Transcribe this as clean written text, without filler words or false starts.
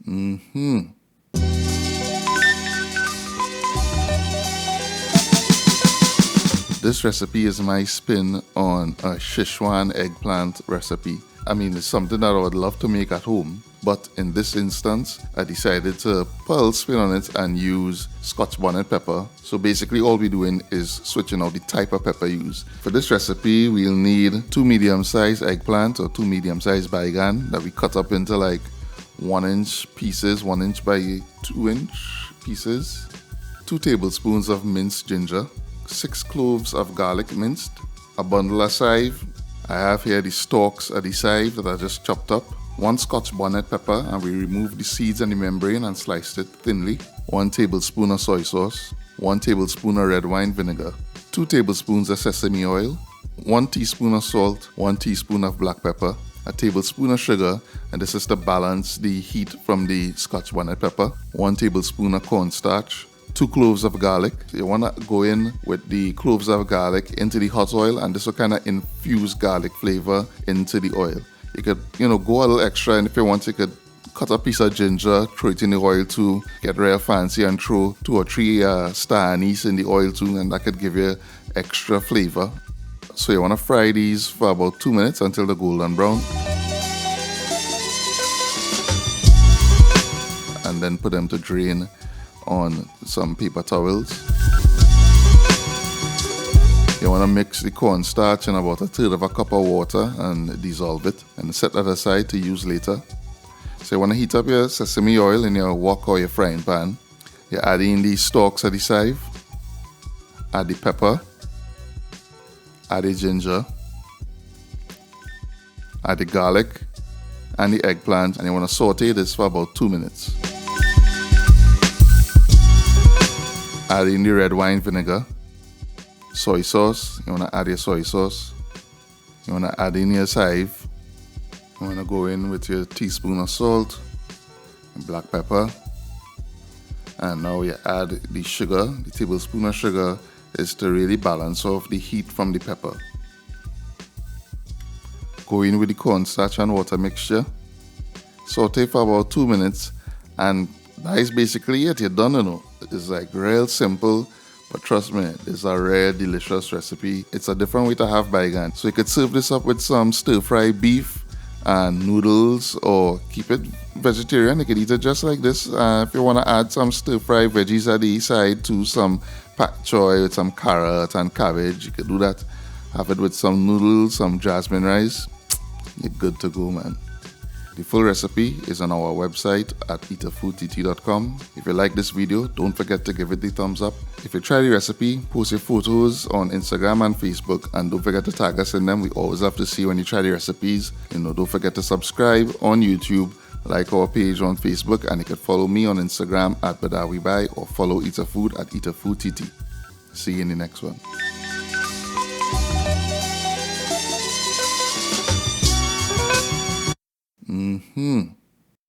Mmhmm. This recipe is my spin on a Sichuan eggplant recipe. I mean, it's something that I would love to make at home, but in this instance, I decided to put a little spin on it and use Scotch Bonnet Pepper. So basically all we're doing is switching out the type of pepper used. For this recipe, we'll need 2 medium-sized eggplant or 2 medium-sized baigan that we cut up into like 1-inch pieces, 1 inch by 2-inch pieces, 2 tablespoons of minced ginger, 6 cloves of garlic minced, a bundle of chive. I have here the stalks of the chive that I just chopped up, 1 Scotch Bonnet Pepper, and we removed the seeds and the membrane and sliced it thinly, 1 tablespoon of soy sauce, 1 tablespoon of red wine vinegar, 2 tablespoons of sesame oil, 1 teaspoon of salt, 1 teaspoon of black pepper, a tablespoon of sugar, and this is to balance the heat from the Scotch Bonnet Pepper, 1 tablespoon of cornstarch, 2 cloves of garlic. So you want to go in with the cloves of garlic into the hot oil, and this will kind of infuse garlic flavor into the oil. You could, go a little extra, and if you want, you could cut a piece of ginger, throw it in the oil too, get real fancy and throw 2 or 3 star anise in the oil too, and that could give you extra flavor. So you want to fry these for about 2 minutes until they're golden brown. And then put them to drain on some paper towels. You want to mix the cornstarch in about 1/3 of a cup of water and dissolve it and set that aside to use later. So you want to heat up your sesame oil in your wok or your frying pan. You add in the stalks of the chive, add the pepper, add the ginger, add the garlic and the eggplant, and you want to saute this for about 2 minutes. Add in the red wine vinegar, soy sauce. You want to add your soy sauce. You want to add in your chive. You want to go in with your teaspoon of salt and black pepper. And now you add the sugar. The tablespoon of sugar is to really balance off the heat from the pepper. Go in with the cornstarch and water mixture. Saute for about 2 minutes, and that is basically it. You're done, It's like real simple, but trust me, it's a rare delicious recipe. It's a different way to have baigan. So you could serve this up with some stir-fry beef and noodles, or keep it vegetarian. You could eat it just like this. If you want to add some stir-fry veggies at the side to some pak choy with some carrot and cabbage, you could do that. Have it with some noodles, some jasmine rice. You're good to go, man. The full recipe is on our website at eatahfood.com. If you like this video, don't forget to give it the thumbs up. If you try the recipe, post your photos on Instagram and Facebook, and don't forget to tag us in them. We always love to see when you try the recipes. Don't forget to subscribe on YouTube, like our page on Facebook, and you can follow me on Instagram at Badawibai, or follow eatahfood at eatahfoodtt. See you in the next one. Mmhmm.